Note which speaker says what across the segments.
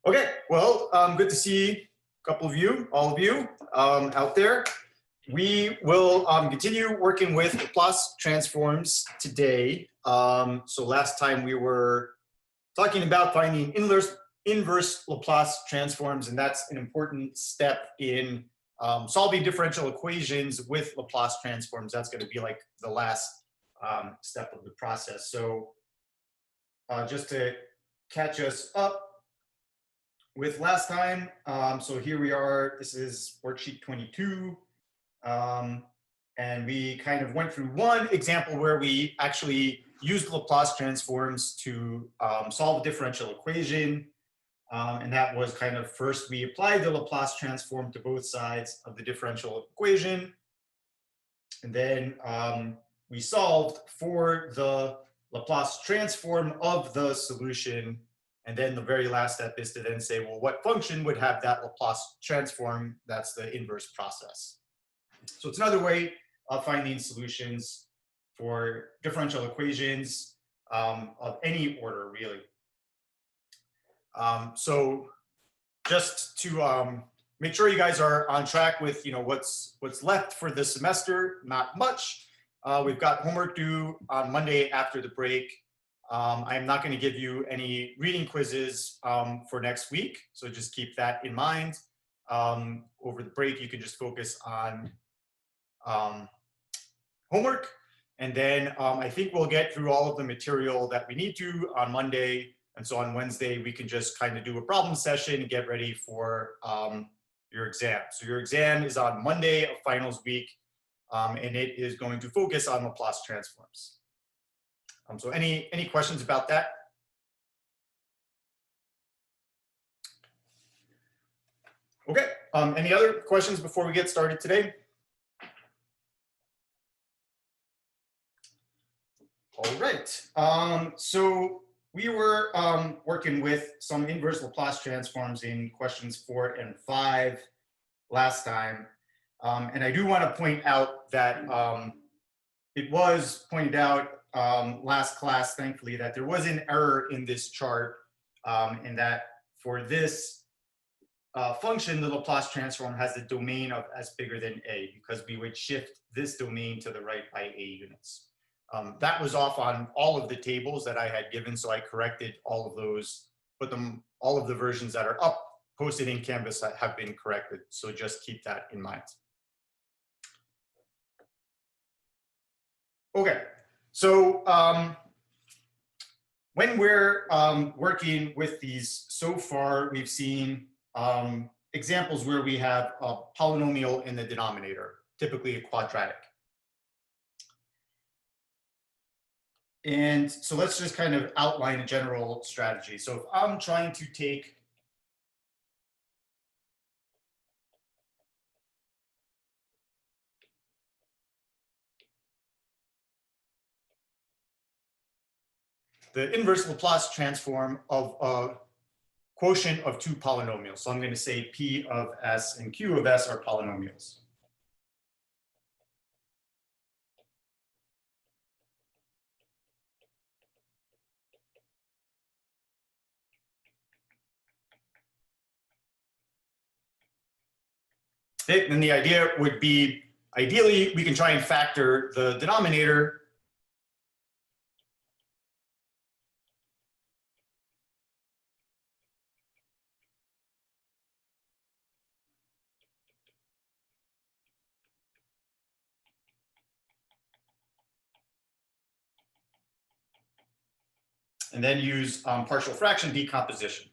Speaker 1: Okay, well, good to see a couple of you, all of you out there. We will continue working with Laplace transforms today. So last time we were talking about finding inverse Laplace transforms, and that's an important step in solving differential equations with Laplace transforms. That's going to be like the last step of the process. So just to catch us up with last time, so here we are, this is worksheet 22, and we kind of went through one example where we actually used Laplace transforms to solve a differential equation, and that was kind of first we applied the Laplace transform to both sides of the differential equation, and then we solved for the Laplace transform of the solution. And then the very last step is to then say, well, what function would have that Laplace transform? That's the inverse process. So it's another way of finding solutions for differential equations of any order, really. So just to make sure you guys are on track with what's left for the semester, not much. We've got homework due on Monday after the break. I am not going to give you any reading quizzes for next week, so just keep that in mind. Over the break, you can just focus on homework, and then I think we'll get through all of the material that we need to on Monday, and so on Wednesday, we can just kind of do a problem session and get ready for your exam. So your exam is on Monday of finals week, and it is going to focus on Laplace transforms. So any questions about that? Okay, any other questions before we get started today? All right, so we were working with some inverse Laplace transforms in questions 4 and 5 last time. And I do want to point out that it was pointed out last class, thankfully, that there was an error in this chart, and that for this function, the Laplace transform has the domain of s bigger than a, because we would shift this domain to the right by a units. That was off on all of the tables that I had given, so I corrected all of those, all of the versions that are up, posted in Canvas have been corrected, so just keep that in mind. Okay, so when we're working with these, so far we've seen examples where we have a polynomial in the denominator, typically a quadratic. And so let's just kind of outline a general strategy. So if I'm trying to take the inverse Laplace transform of a quotient of two polynomials. So I'm going to say P of S and Q of S are polynomials. Okay, then the idea would be, ideally, we can try and factor the denominator. And then use partial fraction decomposition.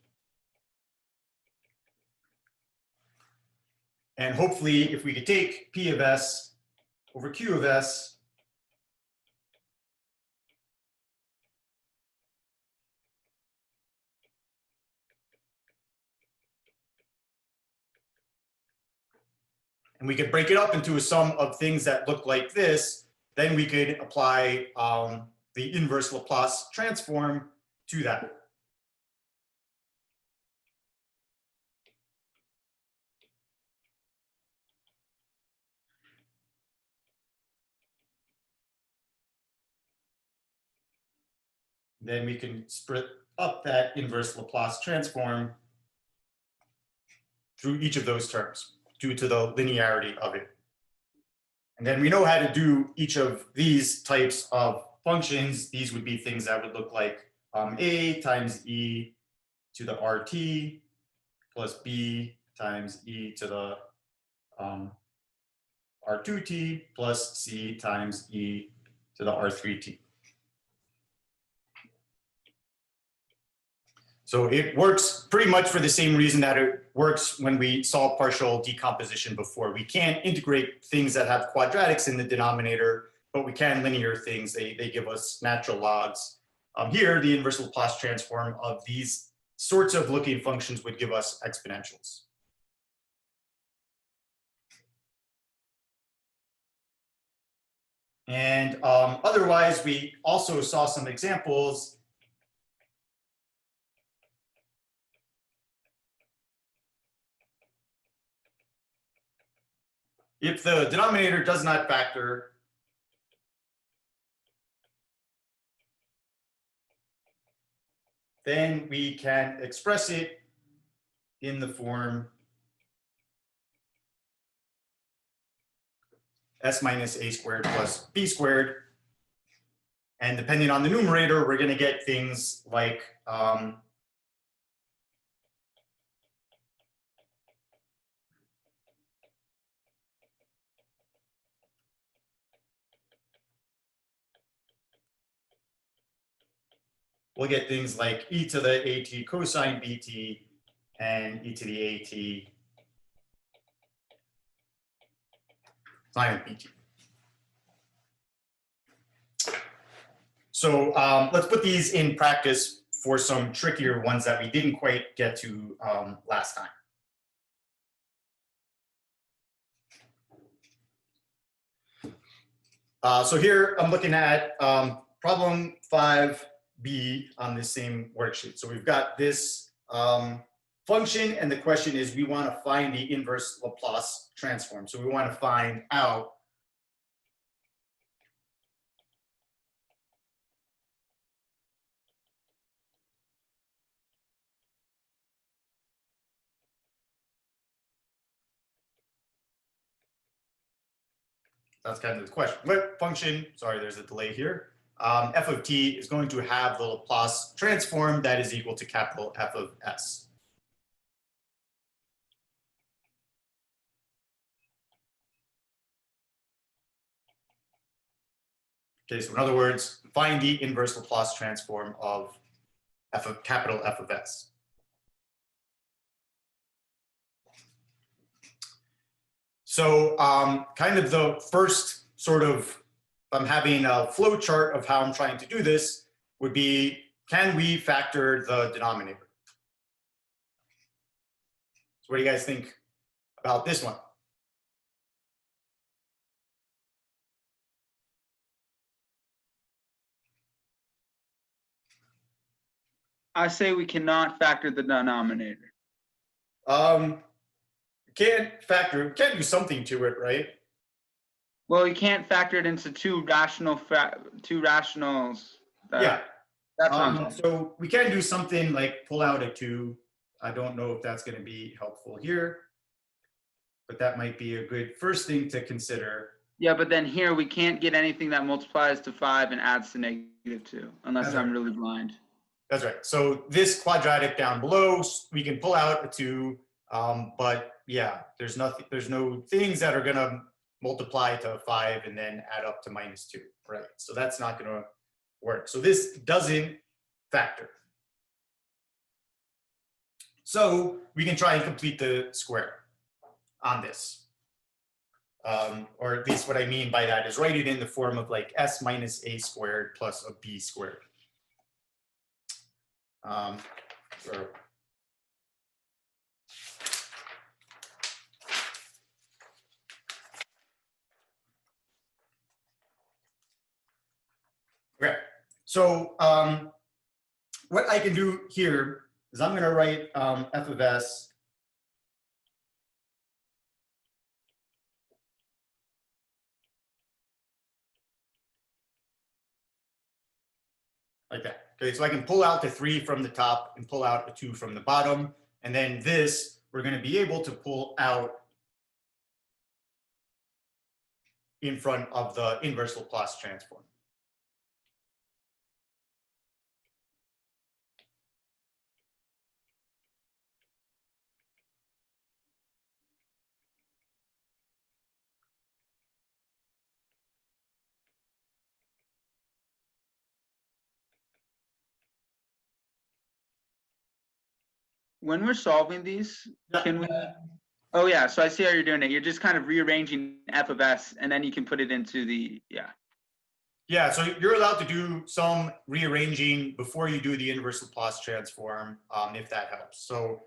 Speaker 1: And hopefully, if we could take P of S over Q of S, and we could break it up into a sum of things that look like this, then we could apply the inverse Laplace transform to that. Then we can split up that inverse Laplace transform through each of those terms due to the linearity of it. And then we know how to do each of these types of functions. These would be things that would look like a times e to the RT plus b times e to the R2t plus c times e to the R3t. So it works pretty much for the same reason that it works when we solve partial decomposition before. We can't integrate things that have quadratics in the denominator, but we can linear things. They give us natural logs. Here, the inverse Laplace transform of these sorts of looking functions would give us exponentials. And otherwise, we also saw some examples. If the denominator does not factor, then we can express it in the form s minus a squared plus b squared. And depending on the numerator, we're going to get things like we'll get things like e to the at cosine bt and e to the at sine bt. So let's put these in practice for some trickier ones that we didn't quite get to last time. So here I'm looking at problem 5b on the same worksheet. So we've got this function, and the question is we want to find the inverse Laplace transform. So we want to find out that's kind of the question. What function, sorry, there's a delay here, f of t is going to have the Laplace transform that is equal to capital F of s. Okay, so in other words, find the inverse Laplace transform of f of capital F of s. So kind of the first sort of, I'm having a flow chart of how I'm trying to do this would be, can we factor the denominator? So what do you guys think about this one?
Speaker 2: I say we cannot factor the denominator.
Speaker 1: Can't do something to it, right?
Speaker 2: Well, you can't factor it into two rationals.
Speaker 1: Yeah.
Speaker 2: That's what I'm saying.
Speaker 1: So we can do something like pull out a 2. I don't know if that's going to be helpful here, but that might be a good first thing to consider.
Speaker 2: Yeah, but then here we can't get anything that multiplies to 5 and adds to -2, unless I'm really blind.
Speaker 1: That's right. So this quadratic down below, we can pull out a 2, but yeah, there's no things that are going to multiply to 5 and then add up to -2, right? So that's not going to work. So this doesn't factor. So we can try and complete the square on this. Or at least what I mean by that is write it in the form of like s minus a squared plus a b squared. Okay, so what I can do here is I'm going to write f of s like that. Okay, so I can pull out the 3 from the top and pull out a 2 from the bottom, and then this we're going to be able to pull out in front of the inverse Laplace transform.
Speaker 2: When we're solving these,
Speaker 1: Yeah.
Speaker 2: can we? Oh yeah, so I see how you're doing it. You're just kind of rearranging f of s, and then you can put it into the, yeah.
Speaker 1: Yeah, so you're allowed to do some rearranging before you do the inverse Laplace transform, if that helps. So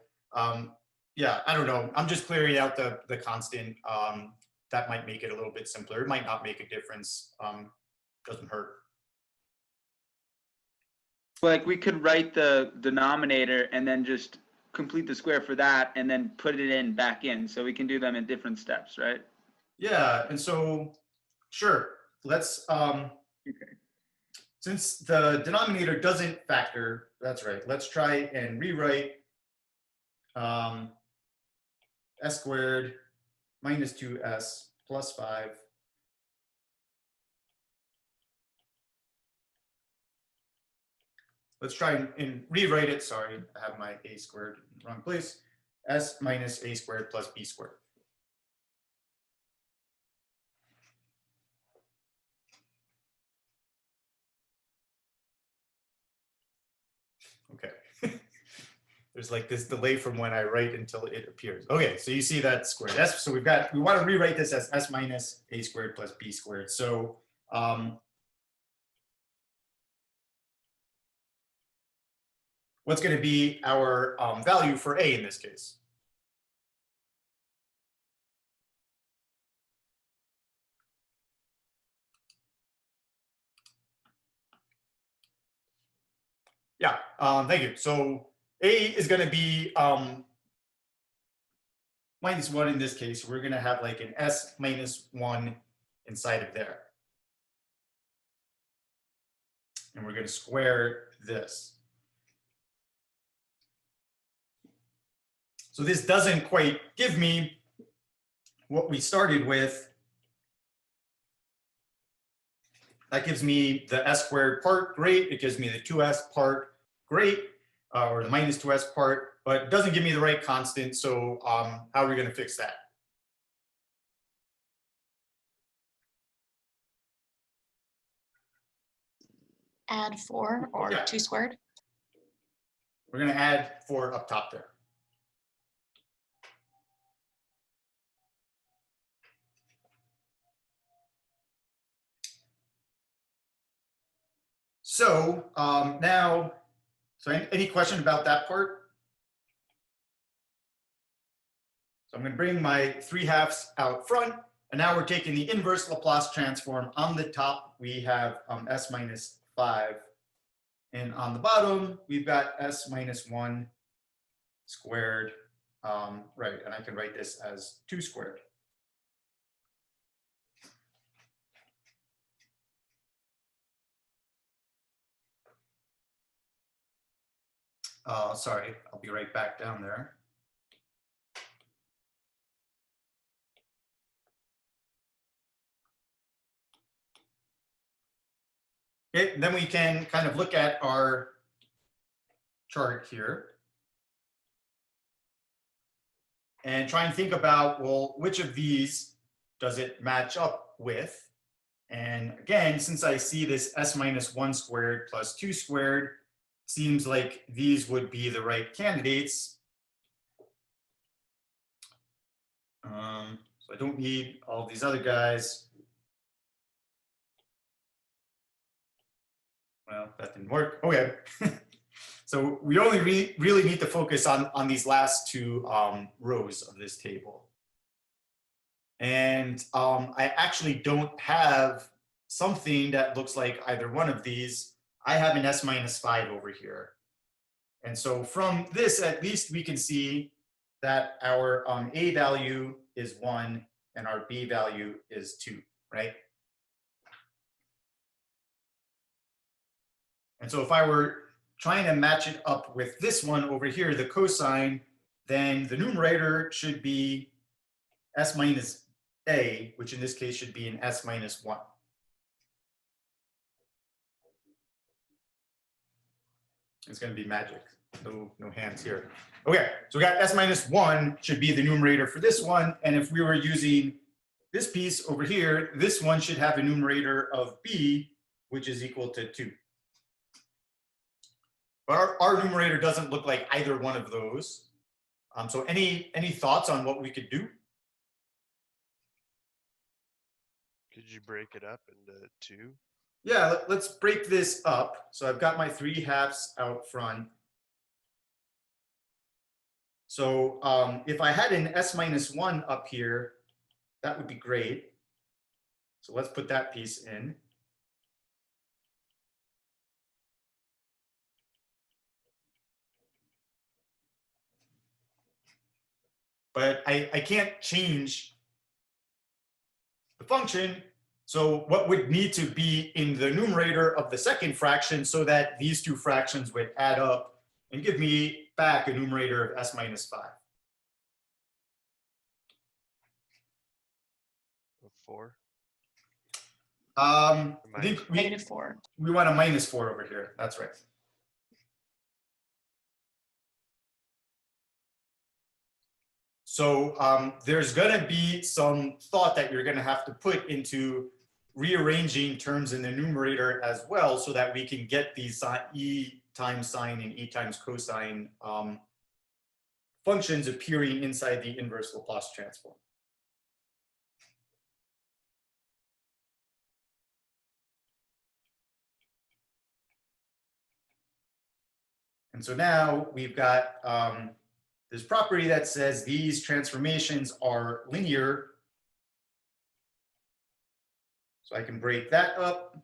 Speaker 1: yeah, I don't know. I'm just clearing out the constant. That might make it a little bit simpler. It might not make a difference. Doesn't hurt.
Speaker 2: Like we could write the denominator and then just complete the square for that and then put it in back in. So we can do them in different steps, right?
Speaker 1: Yeah, and so sure, let's
Speaker 2: Okay.
Speaker 1: since the denominator doesn't factor, that's right. Let's try and rewrite s squared minus 2s plus 5 . Let's try and rewrite it. Sorry, I have my a squared in the wrong place. S minus a squared plus b squared. Okay. There's like this delay from when I write until it appears. Okay, so you see that squared. S, so we want to rewrite this as s minus a squared plus b squared. So what's going to be our value for a in this case? Yeah, thank you. So a is going to be minus 1 in this case. We're going to have like an s minus 1 inside of there. And we're going to square this. So this doesn't quite give me what we started with. That gives me the s squared part, great. It gives me the 2s part, great, or the minus 2s part, but it doesn't give me the right constant. So how are we going to fix that?
Speaker 3: Add 4 or
Speaker 1: Yeah.
Speaker 3: 2 squared.
Speaker 1: We're going to add 4 up top there. So now, so any question about that part? So I'm going to bring my 3/2 out front, and now we're taking the inverse Laplace transform. On the top, we have s minus 5. And on the bottom, we've got s minus 1 squared, right, and I can write this as 2 squared. Sorry, I'll be right back down there. Okay, then we can kind of look at our chart here and try and think about, well, which of these does it match up with? And again, since I see this s minus 1 squared plus 2 squared, seems like these would be the right candidates. So I don't need all these other guys. Well, that didn't work. Okay. So we only really need to focus on these last 2 rows of this table. And I actually don't have something that looks like either one of these. I have an s minus 5 over here. And so from this, at least we can see that our a value is 1 and our b value is 2, right? And so if I were trying to match it up with this one over here, the cosine, then the numerator should be s minus a, which in this case should be an s minus 1. It's going to be magic. No hands here. Okay, so we got s minus 1 should be the numerator for this one. And if we were using this piece over here, this one should have a numerator of b, which is equal to 2. But our numerator doesn't look like either one of those. So any thoughts on what we could do?
Speaker 4: Could you break it up into 2?
Speaker 1: Yeah, let's break this up. So I've got my 3/2 out front. So if I had an s minus 1 up here, that would be great. So let's put that piece in. But I can't change the function. So what would need to be in the numerator of the second fraction so that these two fractions would add up and give me back a numerator of s minus 5?
Speaker 4: 4?
Speaker 1: I think
Speaker 3: -4.
Speaker 1: we want a -4 over here. That's right. So there's going to be some thought that you're going to have to put into rearranging terms in the numerator as well, so that we can get these e times sine and e times cosine functions appearing inside the inverse Laplace transform. And so now we've got this property that says these transformations are linear. So I can break that up.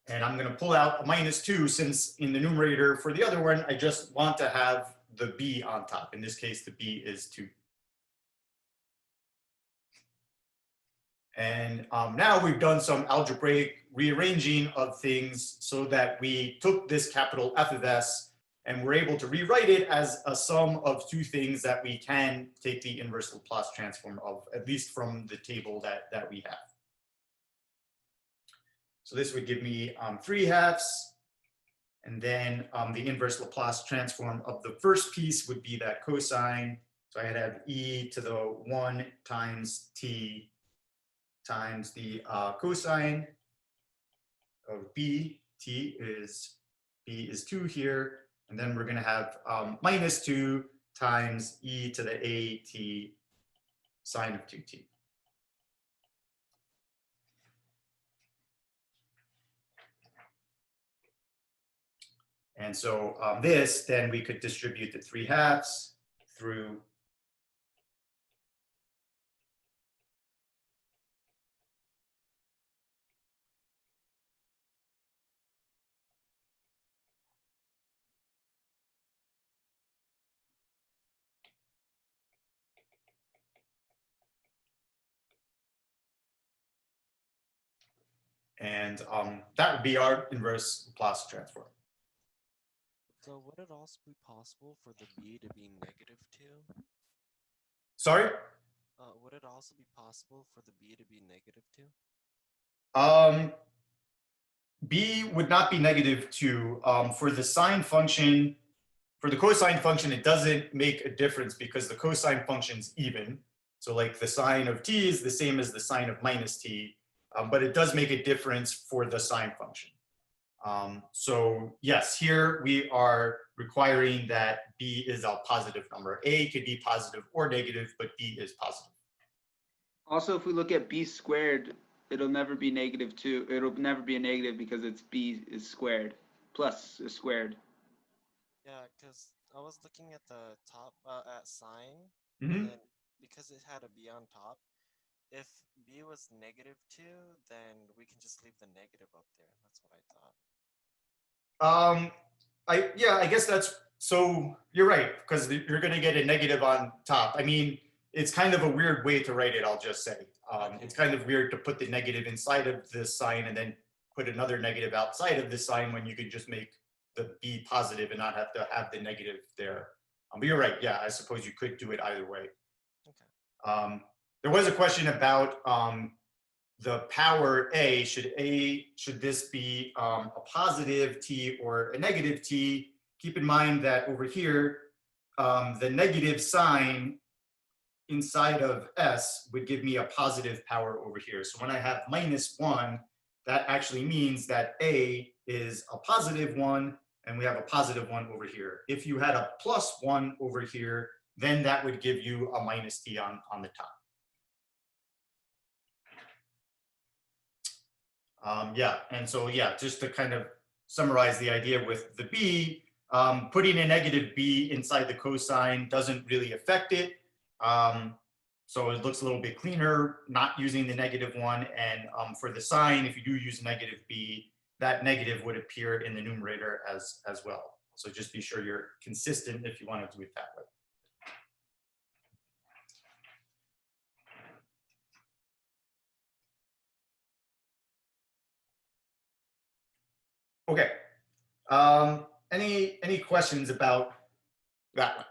Speaker 1: And I'm going to pull out a -2, since in the numerator for the other one, I just want to have the b on top. In this case, the b is 2. And now we've done some algebraic rearranging of things so that we took this capital F of s and we're able to rewrite it as a sum of two things that we can take the inverse Laplace transform of, at least from the table that we have. So this would give me 3/2, and then the inverse Laplace transform of the first piece would be that cosine. So I'd have e to the 1 times t times the cosine of b. B is 2 here, and then we're going to have -2 times e to the at sine of 2t. And so this, then we could distribute the 3/2 through and that would be our inverse Laplace transform.
Speaker 5: So would it also be possible for the b to be -2?
Speaker 1: Sorry?
Speaker 5: Would it also be possible for the b to be -2?
Speaker 1: B would not be -2. For the sine function, for the cosine function, it doesn't make a difference because the cosine function's even. So like the sine of t is the same as the sine of -t, but it does make a difference for the sine function. So yes, here we are requiring that b is a positive number. A could be positive or negative, but b is positive.
Speaker 2: Also, if we look at b squared, it'll never be -2. It'll never be a negative because it's b is squared plus is squared.
Speaker 5: Yeah, because I was looking at the top at sine,
Speaker 1: Mm-hmm.
Speaker 5: and then because it had a b on top, if b was -2, then we can just leave the negative up there. That's what I thought.
Speaker 1: Yeah, I guess that's, so you're right, because you're gonna get a negative on top. I mean, it's kind of a weird way to write it, I'll just say. It's kind of weird to put the negative inside of this sign and then put another negative outside of this sign when you could just make the B positive and not have to have the negative there. But you're right, yeah, I suppose you could do it either way.
Speaker 5: Okay.
Speaker 1: There was a question about the power A. Should this be a positive T or a negative T? Keep in mind that over here, the negative sign inside of S would give me a positive power over here. So when I have -1, that actually means that A is a +1 and we have a +1 over here. If you had a +1 over here, then that would give you a -T on the top. Yeah, and so yeah, just to kind of summarize the idea with the B, putting a negative B inside the cosine doesn't really affect it. So it looks a little bit cleaner not using the -1. And for the sine, if you do use a negative B, that negative would appear in the numerator as well. So just be sure you're consistent if you want to do it that way. Okay. Any questions about that one?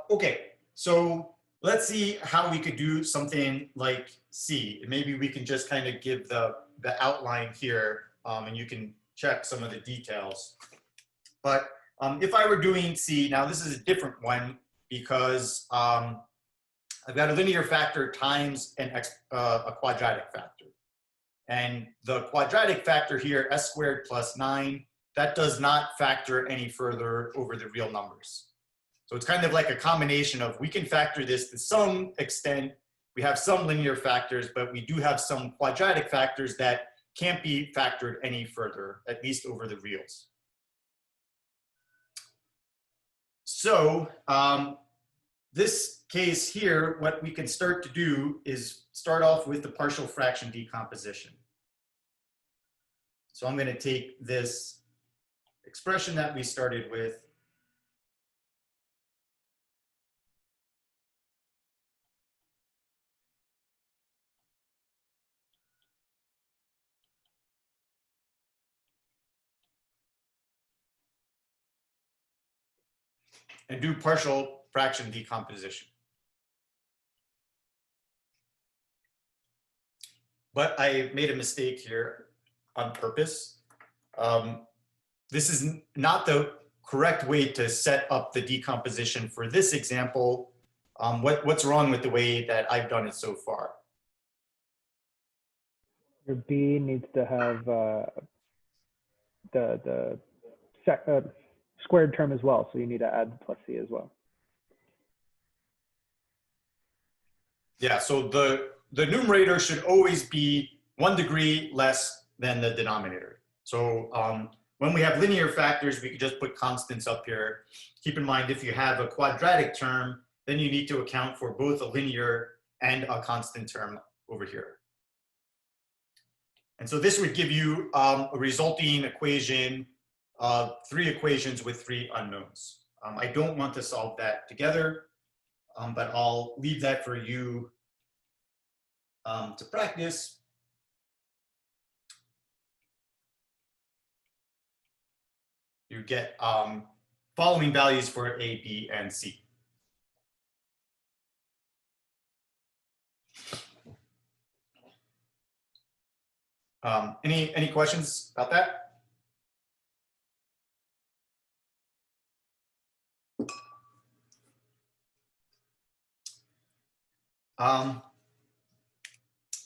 Speaker 1: Okay, so let's see how we could do something like C. Maybe we can just kind of give the outline here, and you can check some of the details. But if I were doing C, now this is a different one because I've got a linear factor times a quadratic factor. And the quadratic factor here, s squared plus 9, that does not factor any further over the real numbers. So it's kind of like a combination of, we can factor this to some extent. We have some linear factors, but we do have some quadratic factors that can't be factored any further, at least over the reals. So this case here, what we can start to do is start off with the partial fraction decomposition. So I'm going to take this expression that we started with, and do partial fraction decomposition. But I made a mistake here on purpose. This is not the correct way to set up the decomposition for this example. What's wrong with the way that I've done it so far?
Speaker 6: Your B needs to have the squared term as well, so you need to add plus C as well.
Speaker 1: Yeah, so the numerator should always be 1 degree less than the denominator. So when we have linear factors, we could just put constants up here. Keep in mind, if you have a quadratic term, then you need to account for both a linear and a constant term over here. And so this would give you a resulting equation of 3 equations with 3 unknowns. I don't want to solve that together, but I'll leave that for you to practice. You get following values for A, B, and C. Any questions about that?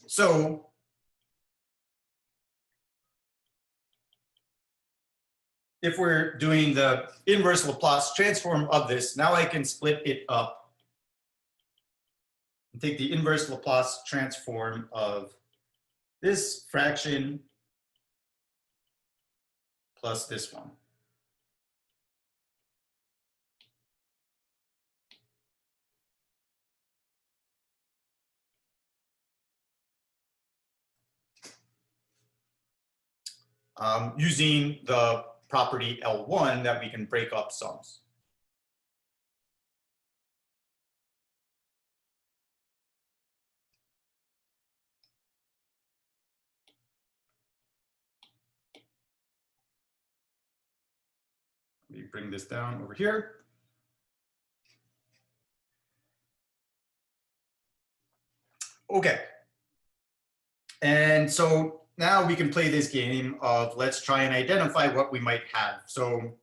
Speaker 1: So if we're doing the inverse Laplace transform of this, now I can split it up and take the inverse Laplace transform of this fraction plus this one. using the property L1 that we can break up sums. Let me bring this down over here. Okay. And so now we can play this game of let's try and identify what we might have. So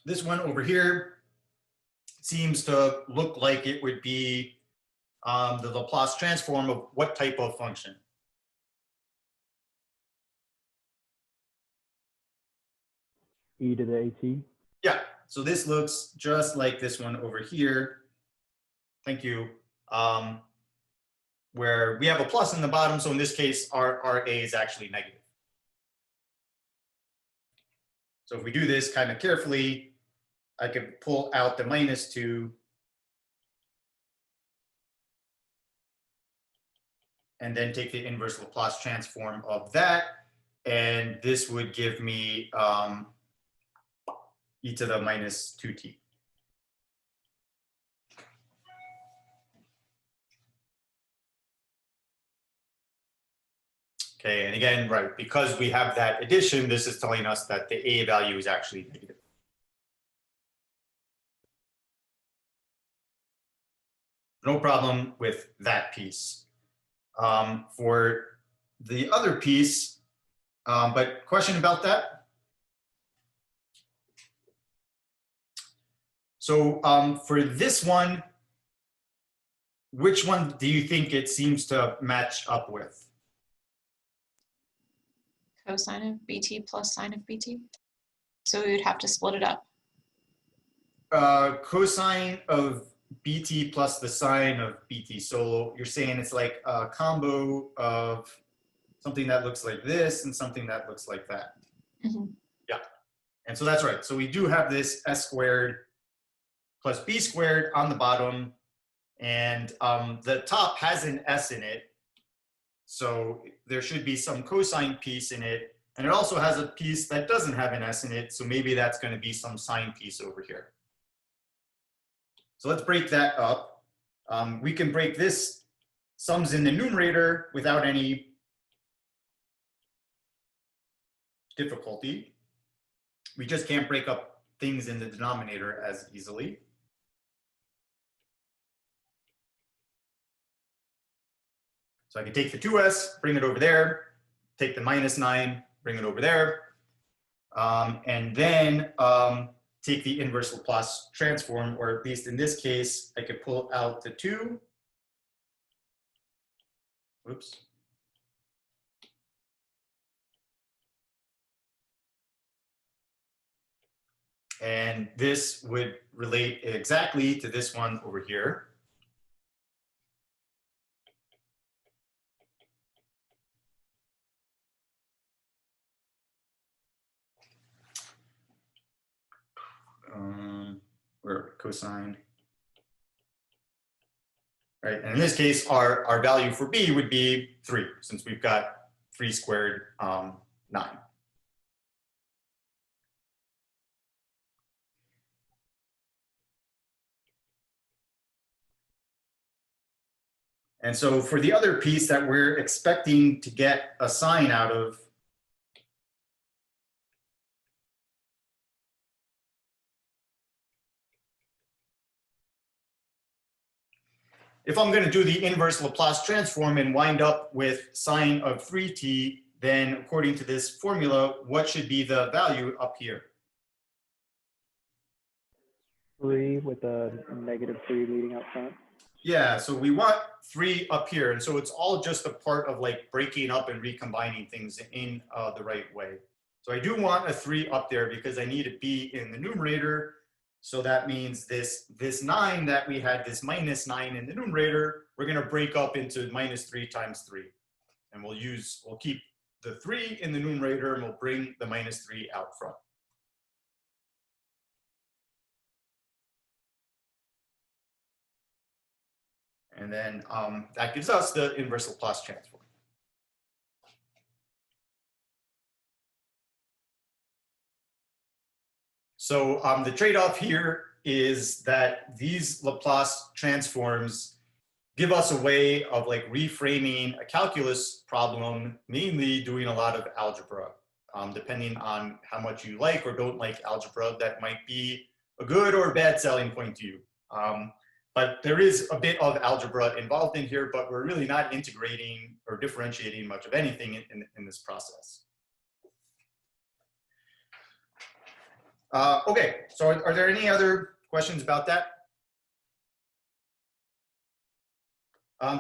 Speaker 1: this one over here seems to look like it would be the Laplace transform of what type of function?
Speaker 6: E to the AT.
Speaker 1: Yeah, so this looks just like this one over here. Thank you. Where we have a plus in the bottom. So in this case, our A is actually negative. So if we do this kind of carefully, I could pull out the -2 and then take the inverse Laplace transform of that. And this would give me e to the -2t. Okay, and again, right, because we have that addition, this is telling us that the A value is actually negative. No problem with that piece. For the other piece, but question about that? So for this one, which one do you think it seems to match up with?
Speaker 3: Cosine of BT plus sine of BT. So we would have to split it up.
Speaker 1: Cosine of BT plus the sine of BT. So you're saying it's like a combo of something that looks like this and something that looks like that.
Speaker 3: Mhm.
Speaker 1: Yeah, and so that's right. So we do have this s squared plus b squared on the bottom, and the top has an s in it. So there should be some cosine piece in it. And it also has a piece that doesn't have an s in it. So maybe that's going to be some sine piece over here. So let's break that up. We can break this sums in the numerator without any difficulty. We just can't break up things in the denominator as easily. So I can take the 2s, bring it over there, take the -9, bring it over there, and then take the inverse Laplace transform, or at least in this case, I could pull out the 2. Oops. And this would relate exactly to this one over here. Where cosine. Right, and in this case, our value for b would be 3, since we've got 3 squared 9. And so for the other piece that we're expecting to get a sine out of, if I'm going to do the inverse Laplace transform and wind up with sine of 3t, then according to this formula, what should be the value up here?
Speaker 6: 3 with a -3 leading out front.
Speaker 1: Yeah, so we want 3 up here. And so it's all just a part of like breaking up and recombining things in the right way. So I do want a 3 up there because I need a b in the numerator. So that means this 9 that we had, this -9 in the numerator, we're going to break up into -3 times 3. And we'll keep the 3 in the numerator and we'll bring the -3 out front. And then that gives us the inverse Laplace transform. So the trade-off here is that these Laplace transforms give us a way of like reframing a calculus problem, mainly doing a lot of algebra. Depending on how much you like or don't like algebra, that might be a good or bad selling point to you. But there is a bit of algebra involved in here, but we're really not integrating or differentiating much of anything in this process. Okay, so are there any other questions about that?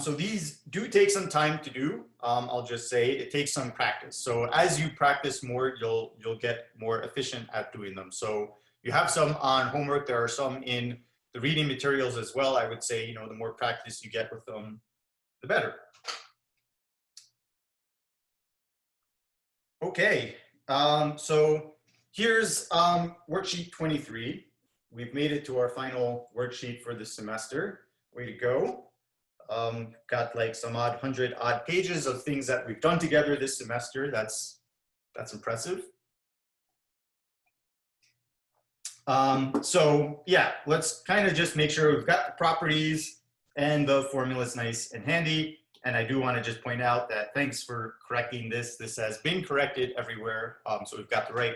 Speaker 1: So these do take some time to do. I'll just say it takes some practice. So as you practice more, you'll get more efficient at doing them. So you have some on homework. There are some in the reading materials as well. I would say, the more practice you get with them, the better. Okay, so here's worksheet 23. We've made it to our final worksheet for this semester. Way to go. Got like some 100 odd pages of things that we've done together this semester. That's impressive. So yeah, let's kind of just make sure we've got the properties and the formula's nice and handy. And I do want to just point out that thanks for correcting this. This has been corrected everywhere. So we've got the right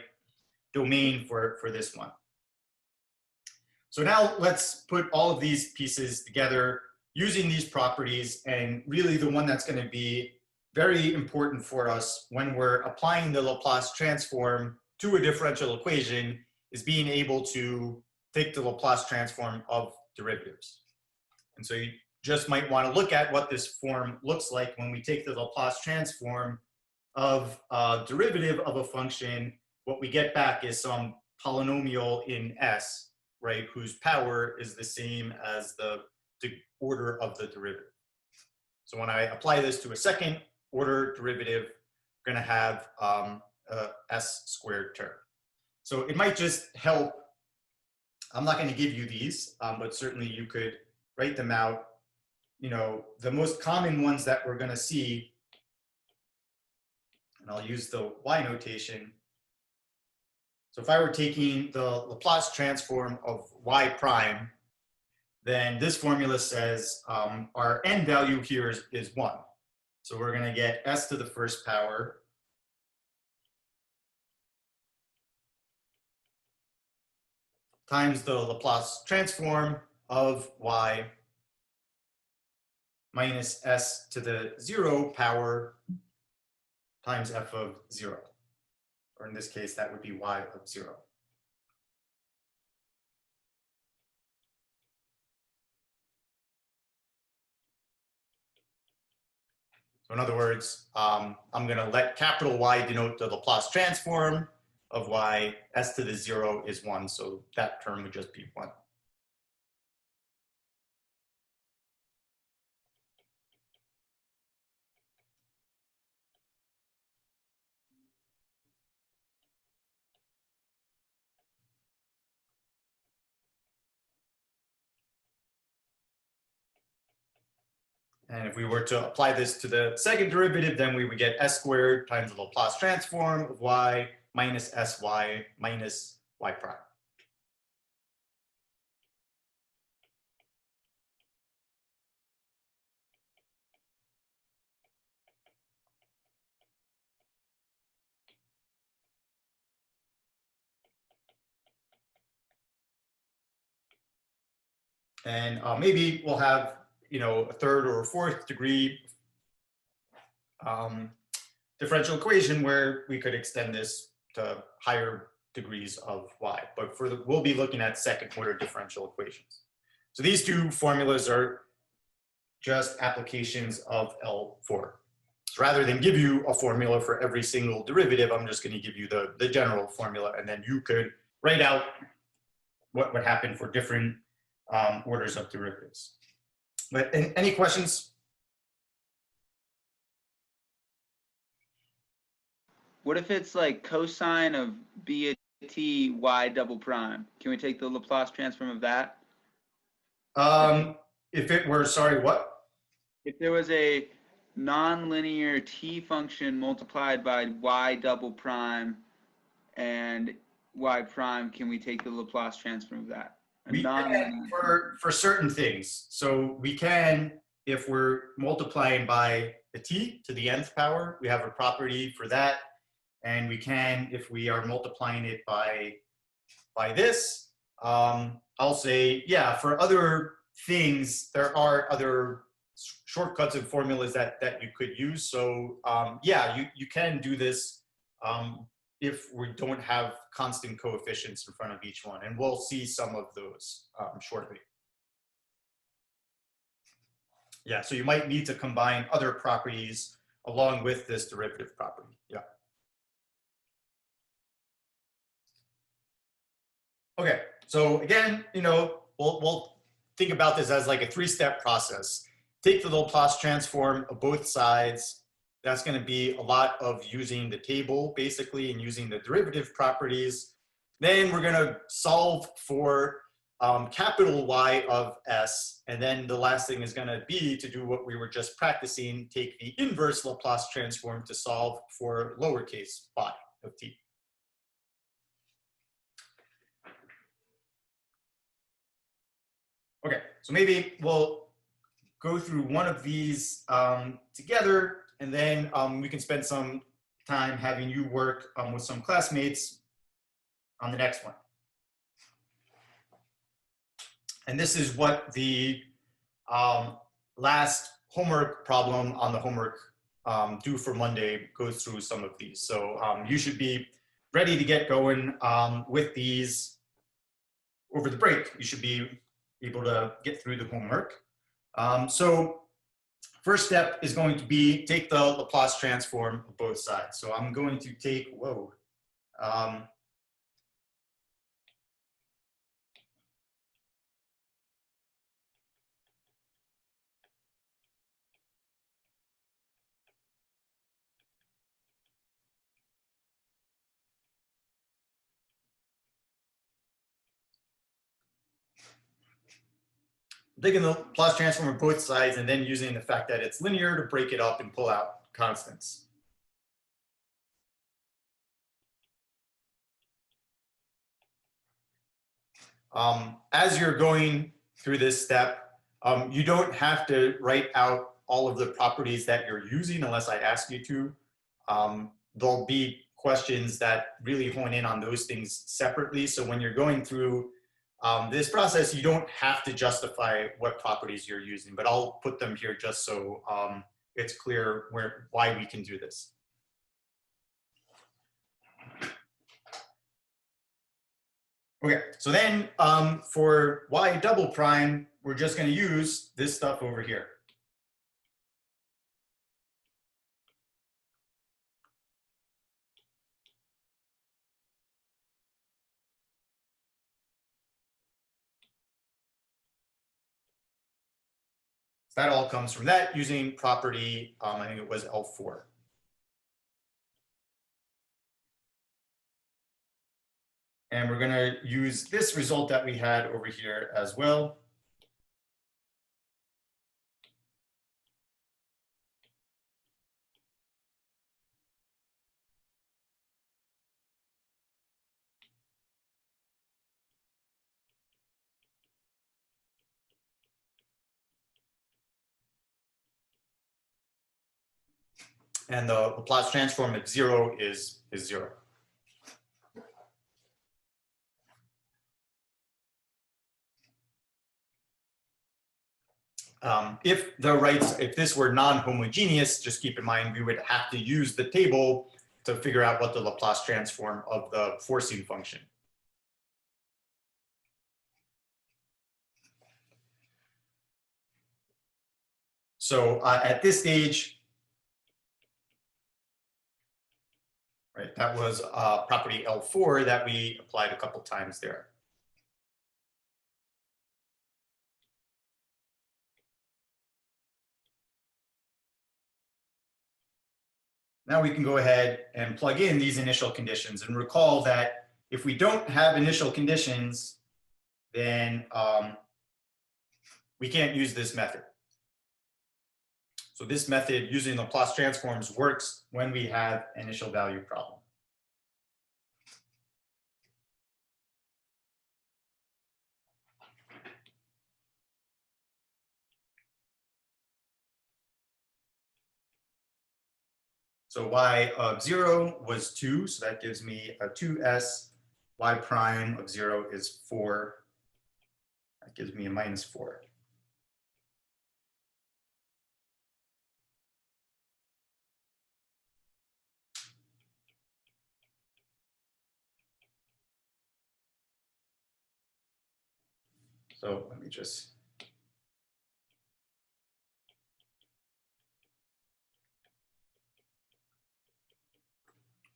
Speaker 1: domain for this one. So now let's put all of these pieces together using these properties, and really the one that's going to be very important for us when we're applying the Laplace transform to a differential equation is being able to take the Laplace transform of derivatives. And so you just might want to look at what this form looks like when we take the Laplace transform of a derivative of a function. What we get back is some polynomial in S, right, whose power is the same as the order of the derivative. So when I apply this to a second order derivative, we're going to have a S squared term. So it might just help. I'm not going to give you these, but certainly you could write them out. The most common ones that we're going to see, and I'll use the Y notation. So if I were taking the Laplace transform of Y prime, then this formula says our n value here is 1. So we're going to get s to the first power times the Laplace transform of y minus s to the 0 power times f of 0. Or in this case, that would be y of 0. So in other words, I'm going to let capital Y denote the Laplace transform of y. S to the 0 is 1, so that term would just be 1. And if we were to apply this to the second derivative, then we would get s squared times the Laplace transform of y minus sy minus y prime. And maybe we'll have, a third or a fourth degree differential equation where we could extend this to higher degrees of y. But we'll be looking at second order differential equations. So these two formulas are just applications of L4. So rather than give you a formula for every single derivative, I'm just going to give you the general formula, and then you could write out what would happen for different orders of derivatives. But any questions?
Speaker 2: What if it's like cosine of b a t y double prime? Can we take the Laplace transform of that?
Speaker 1: If it were, sorry, what?
Speaker 2: If there was a nonlinear t function multiplied by y double prime, and y prime can we take the Laplace transform of that? A
Speaker 1: We can
Speaker 2: non-linear-
Speaker 1: for certain things. So we can, if we're multiplying by the t to the nth power, we have a property for that. And we can, if we are multiplying it by this, I'll say, yeah, for other things, there are other shortcuts and formulas that you could use. So yeah, you can do this if we don't have constant coefficients in front of each one. And we'll see some of those shortly. Yeah, so you might need to combine other properties along with this derivative property. Yeah. Okay, so again, you know, we'll think about this as like a three-step process. Take the Laplace transform of both sides. That's going to be a lot of using the table, basically, and using the derivative properties. Then we're going to solve for capital Y of S. And then the last thing is going to be to do what we were just practicing, take the inverse Laplace transform to solve for lowercase y of t. Okay, so maybe we'll go through one of these together, and then we can spend some time having you work with some classmates on the next one. And this is what the last homework problem on the homework due for Monday goes through some of these. So you should be ready to get going with these over the break. You should be able to get through the homework. So first step is going to be take the Laplace transform of both sides. So I'm going to take, taking the Laplace transform of both sides and then using the fact that it's linear to break it up and pull out constants. As you're going through this step, you don't have to write out all of the properties that you're using unless I ask you to. There'll be questions that really hone in on those things separately. So when you're going through this process, you don't have to justify what properties you're using, but I'll put them here just so it's clear why we can do this. Okay, so then for y double prime, we're just going to use this stuff over here. So that all comes from that using property, I think it was L4. And we're going to use this result that we had over here as well. And the Laplace transform of 0 is 0. If this were non-homogeneous, just keep in mind we would have to use the table to figure out what the Laplace transform of the forcing function. So at this stage, right, that was property L4 that we applied a couple times there. Now we can go ahead and plug in these initial conditions and recall that if we don't have initial conditions, then we can't use this method. So this method using Laplace transforms works when we have initial value problem. So y of 0 was 2, so that gives me a 2s. Y prime of 0 is 4. That gives me a minus 4. So let me just.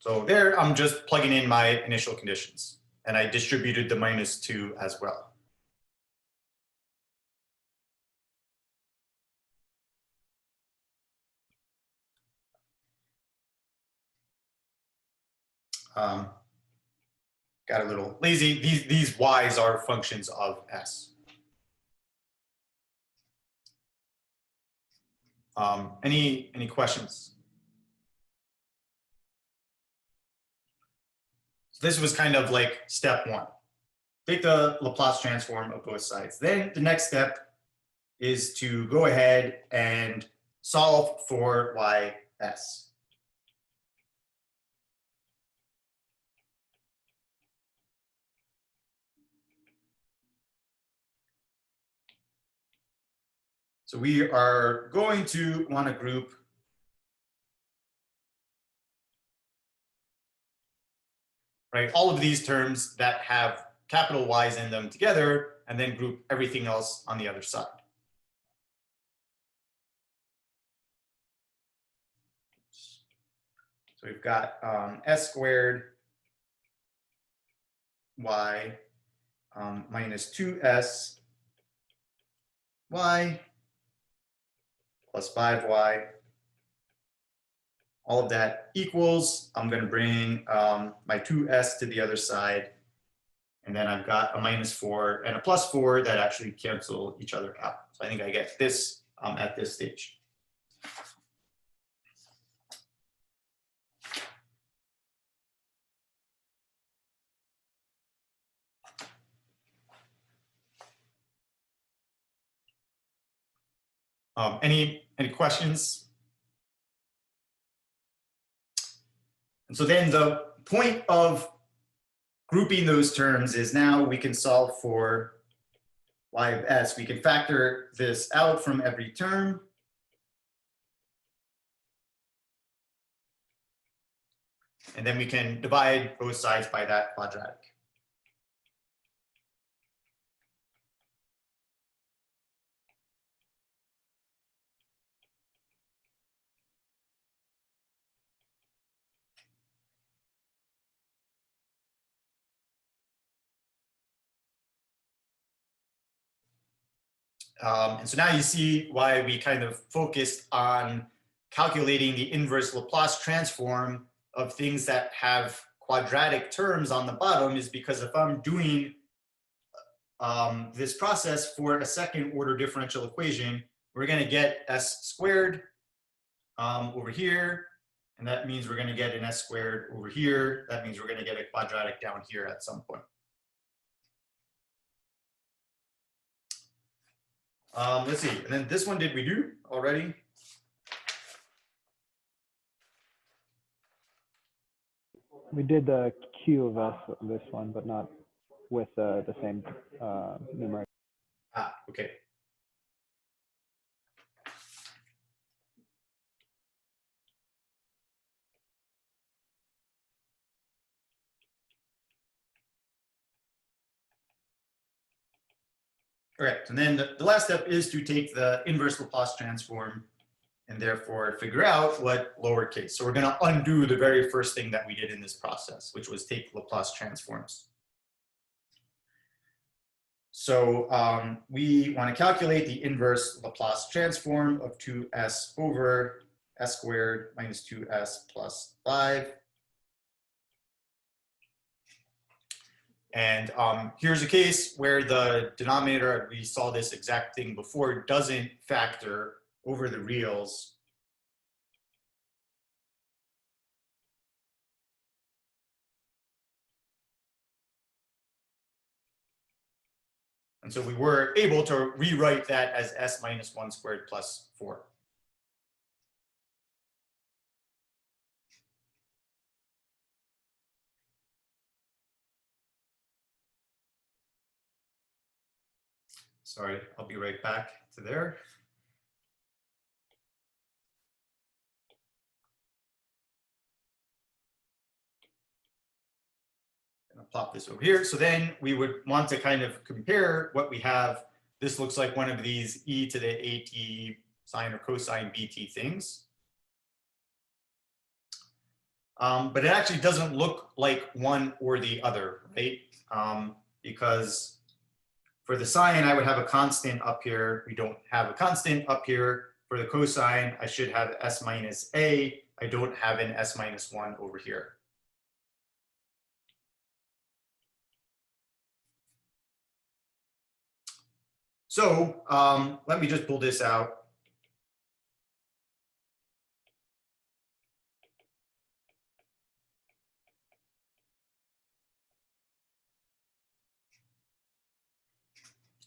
Speaker 1: So there, I'm just plugging in my initial conditions, and I distributed the minus 2 as well. Got a little lazy. These y's are functions of s. Any questions? So this was kind of like step 1. Take the Laplace transform of both sides. Then the next step is to go ahead and solve for ys. So we are going to want to group all of these terms that have capital Y's in them together, and then group everything else on the other side. So we've got s squared y minus 2s y plus 5y. All of that equals, I'm going to bring my 2s to the other side. And then I've got a minus 4 and a plus 4 that actually cancel each other out. So I think I get this at this stage. Any questions? And so then the point of grouping those terms is now we can solve for y of s. We can factor this out from every term. And then we can divide both sides by that quadratic. And so now you see why we kind of focused on calculating the inverse Laplace transform of things that have quadratic terms on the bottom, is because if I'm doing this process for a second order differential equation, we're going to get s squared over here. And that means we're going to get an s squared over here. That means we're going to get a quadratic down here at some point. Let's see. And then this one, did we do already?
Speaker 6: We did the Q of S on this one, but not with the same numerator.
Speaker 1: Ah, okay. Correct. And then the last step is to take the inverse Laplace transform and therefore figure out what lowercase. So we're going to undo the very first thing that we did in this process, which was take Laplace transforms. So we want to calculate the inverse Laplace transform of 2s over s squared minus 2s plus 5. And here's a case where the denominator, we saw this exact thing before, doesn't factor over the reals. And so we were able to rewrite that as s minus 1 squared plus 4. Sorry, I'll be right back to there. I'll plop this over here. So then we would want to kind of compare what we have. This looks like one of these e to the at sine or cosine bt things. But it actually doesn't look like one or the other, right? Because for the sine, I would have a constant up here. We don't have a constant up here. For the cosine, I should have s minus a. I don't have an s minus 1 over here. So let me just pull this out.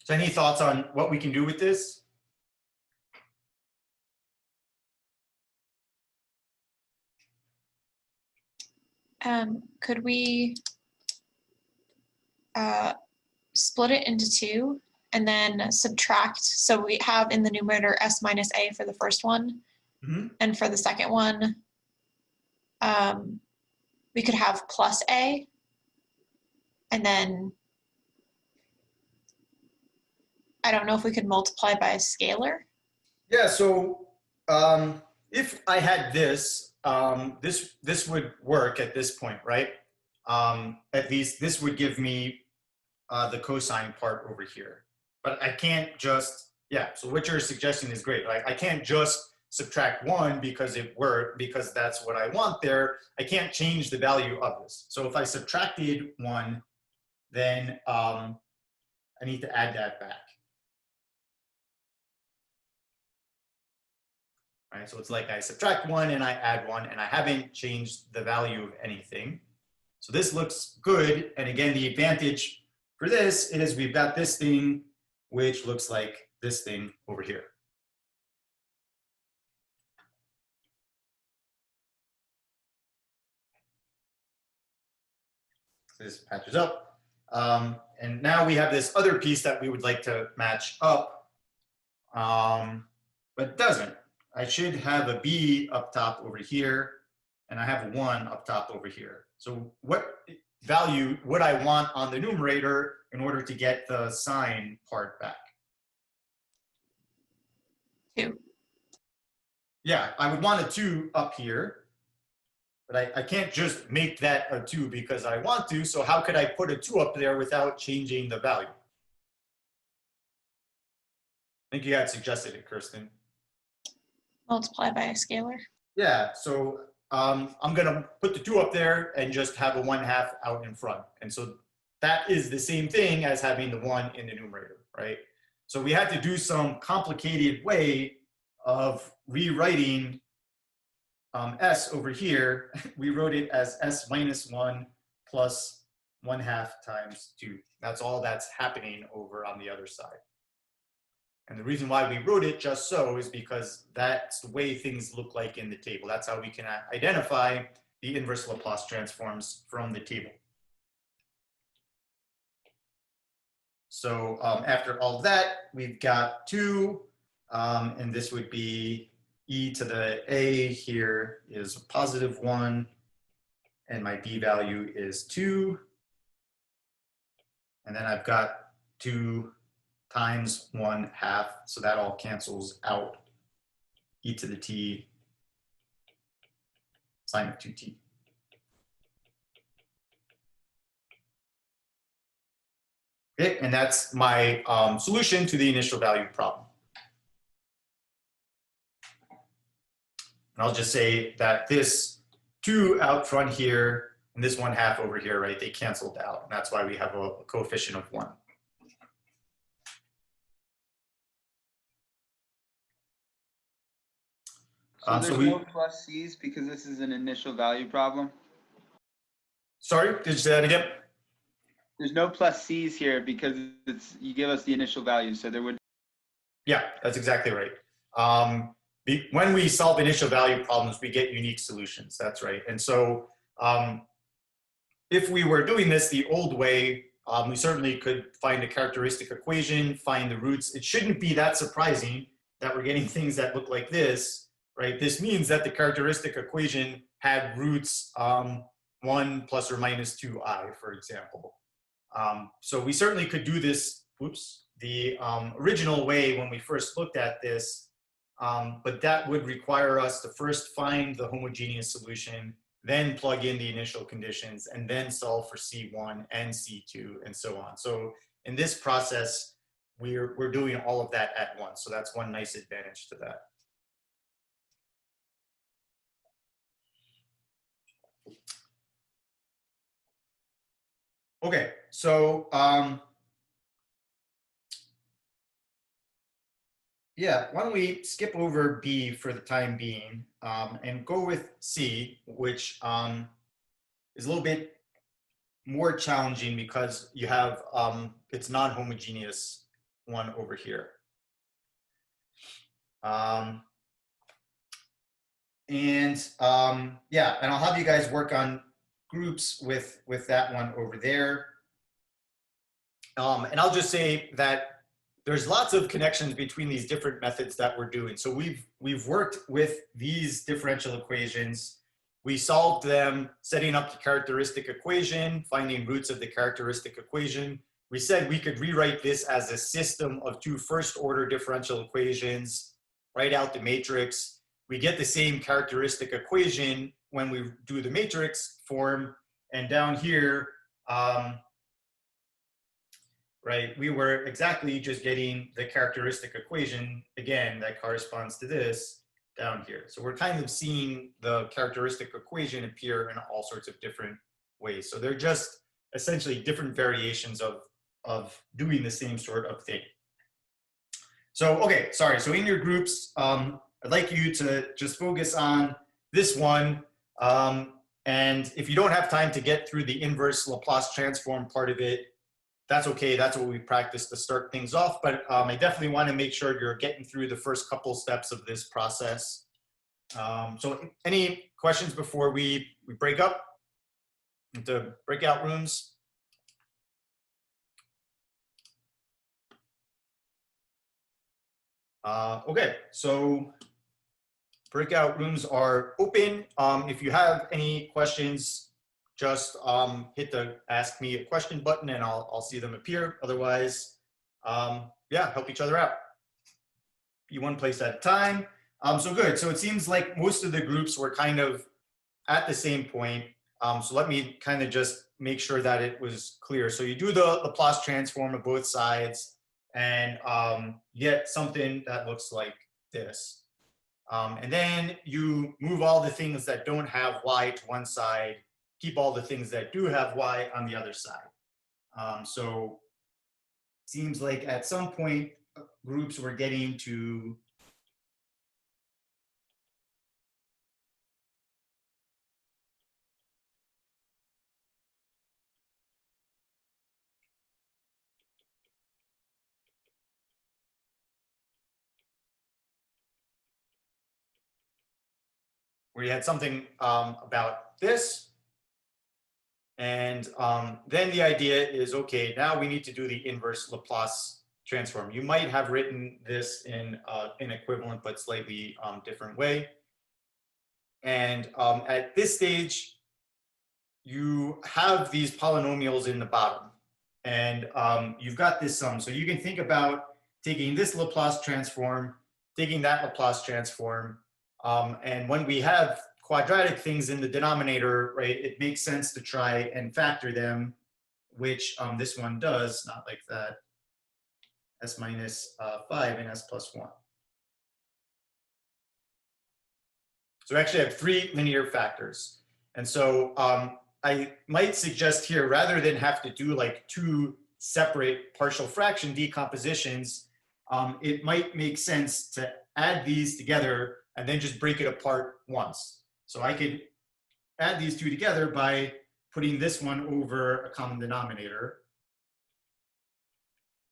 Speaker 1: So any thoughts on what we can do with this?
Speaker 3: Could we split it into 2 and then subtract? So we have in the numerator s minus a for the first one, and for the second one, we could have plus a, and then I don't know if we could multiply by a scalar.
Speaker 1: Yeah, so if I had this, this would work at this point, right? At least this would give me the cosine part over here. But I can't just, yeah, so what you're suggesting is great. Like, I can't just subtract 1 because it worked, because that's what I want there. I can't change the value of this. So if I subtracted 1, then I need to add that back. Right, so it's like I subtract 1 and I add 1, and I haven't changed the value of anything. So this looks good. And again, the advantage for this is we've got this thing, which looks like this thing over here. So this matches up. And now we have this other piece that we would like to match up, but it doesn't. I should have a b up top over here, and I have a 1 up top over here. So what value would I want on the numerator in order to get the sine part back?
Speaker 3: 2.
Speaker 1: Yeah, I would want a 2 up here, but I can't just make that a 2 because I want to. So how could I put a 2 up there without changing the value? I think you had suggested it, Kirsten.
Speaker 3: Multiply by a scalar.
Speaker 1: Yeah, so I'm gonna put the 2 up there and just have a 1/2 out in front. And so that is the same thing as having the 1 in the numerator, right? So we had to do some complicated way of rewriting s over here. We wrote it as s minus 1 plus 1/2 times 2. That's all that's happening over on the other side. And the reason why we wrote it just so is because that's the way things look like in the table. That's how we can identify the inverse Laplace transforms from the table. So after all that, we've got 2, and this would be e to the a here is a positive 1, and my b value is 2. And then I've got 2 times 1/2, so that all cancels out. E to the t sine of 2t. Okay, and that's my solution to the initial value problem. And I'll just say that this 2 out front here and this 1/2 over here, right, they canceled out. And that's why we have a coefficient of 1.
Speaker 2: So there's no plus c's because this is an initial value problem?
Speaker 1: Sorry, did you say that again?
Speaker 2: There's no plus c's here because you give us the initial value, so there would.
Speaker 1: Yeah, that's exactly right. When we solve initial value problems, we get unique solutions. That's right. And so if we were doing this the old way, We certainly could find a characteristic equation, find the roots. It shouldn't be that surprising that we're getting things that look like this, right? This means that the characteristic equation had roots 1 plus or minus 2i, for example. So we certainly could do this, whoops, the original way when we first looked at this, but that would require us to first find the homogeneous solution, then plug in the initial conditions, and then solve for C1 and C2 and so on. So in this process, we're doing all of that at once. So that's one nice advantage to that. Okay, so yeah, why don't we skip over B for the time being and go with C, which is a little bit more challenging because you have it's non-homogeneous one over here. Yeah, and I'll have you guys work on groups with that one over there. And I'll just say that there's lots of connections between these different methods that we're doing. So we've worked with these differential equations. We solved them, setting up the characteristic equation, finding roots of the characteristic equation. We said we could rewrite this as a system of two first-order differential equations, write out the matrix. We get the same characteristic equation when we do the matrix form. And down here, right, we were exactly just getting the characteristic equation, again, that corresponds to this down here. So we're kind of seeing the characteristic equation appear in all sorts of different ways. So they're just essentially different variations of doing the same sort of thing. So, okay, sorry. So in your groups, I'd like you to just focus on this one. And if you don't have time to get through the inverse Laplace transform part of it, that's okay. That's what we practice to start things off. But I definitely want to make sure you're getting through the first couple steps of this process. So any questions before we break up into breakout rooms? Okay, so breakout rooms are open. If you have any questions, just hit the ask me a question button and I'll see them appear. Otherwise, yeah, help each other out. Be one place at a time. So good. So it seems like most of the groups were kind of at the same point. So let me kind of just make sure that it was clear. So you do the Laplace transform of both sides and get something that looks like this. And then you move all the things that don't have y to one side, keep all the things that do have y on the other side. So it seems like at some point groups were getting to where you had something about this. And then the idea is, okay, now we need to do the inverse Laplace transform. You might have written this in an equivalent but slightly different way. And at this stage, you have these polynomials in the bottom. And you've got this sum. So you can think about taking this Laplace transform, taking that Laplace transform. And when we have quadratic things in the denominator, right, it makes sense to try and factor them, which this one does, not like that, s minus 5 and s plus 1. So we actually have 3 linear factors. And so I might suggest here, rather than have to do like 2 separate partial fraction decompositions, it might make sense to add these together and then just break it apart once. So I could add these 2 together by putting this one over a common denominator,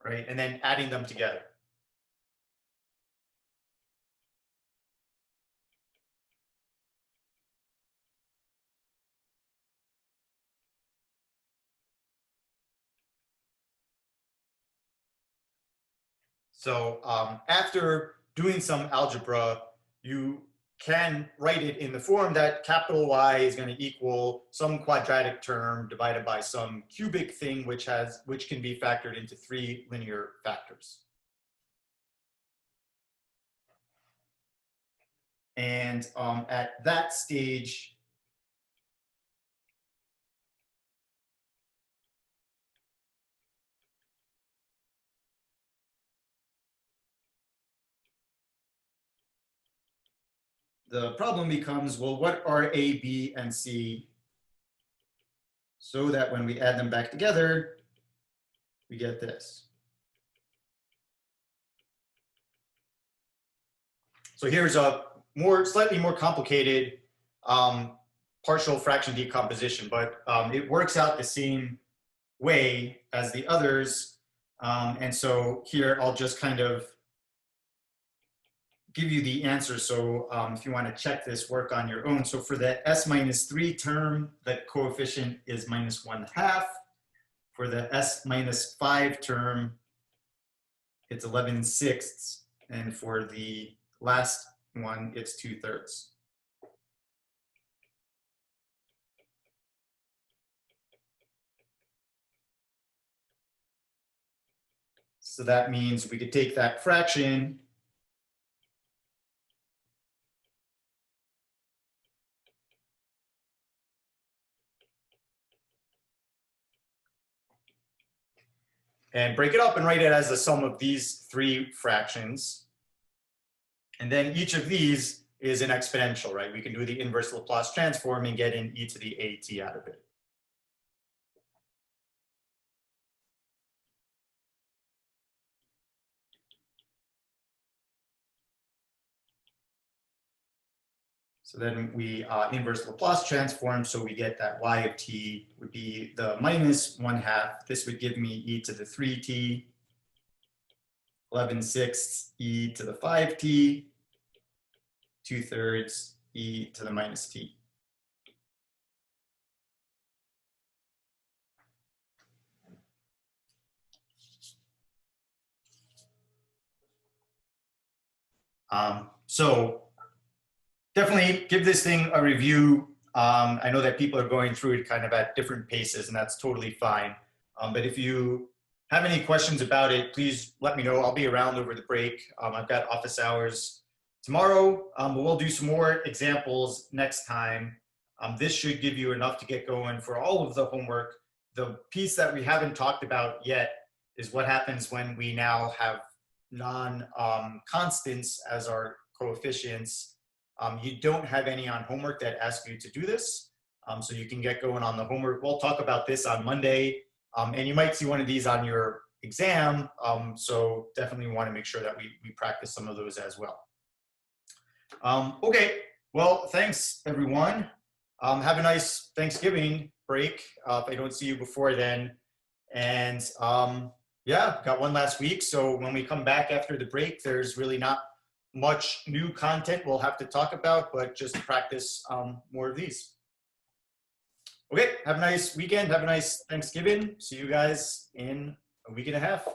Speaker 1: right? And then adding them together. So after doing some algebra, you can write it in the form that capital Y is going to equal some quadratic term divided by some cubic thing, which can be factored into 3 linear factors. And at that stage, the problem becomes, well, what are A, B, and C? So that when we add them back together, we get this. So here's a slightly more complicated partial fraction decomposition, but it works out the same way as the others. And so here I'll just kind of give you the answer. So if you want to check this work on your own. So for the s-3 term, the coefficient is -1/2. For the s-5 term, it's 11/6. And for the last one, it's 2/3. So that means we could take that fraction and break it up and write it as the sum of these 3 fractions. And then each of these is an exponential, right? We can do the inverse Laplace transform and get an e to the AT out of it. So then we inverse Laplace transform, so we get that y of t would be the -1/2. This would give me e to the 3t, 11/6 e to the 5t, 2/3 e to the -t. So definitely give this thing a review. I know that people are going through it kind of at different paces, and that's totally fine. But if you have any questions about it, please let me know. I'll be around over the break. I've got office hours tomorrow, but we'll do some more examples next time. This should give you enough to get going for all of the homework. The piece that we haven't talked about yet is what happens when we now have non-constants as our coefficients. You don't have any on homework that ask you to do this, so you can get going on the homework. We'll talk about this on Monday, and you might see one of these on your exam, so definitely want to make sure that we practice some of those as well. Okay, well, thanks everyone. Have a nice Thanksgiving break if I don't see you before then. And yeah, got one last week, so when we come back after the break, there's really not much new content we'll have to talk about, but just practice more of these. Okay, have a nice weekend. Have a nice Thanksgiving. See you guys in a week and a half.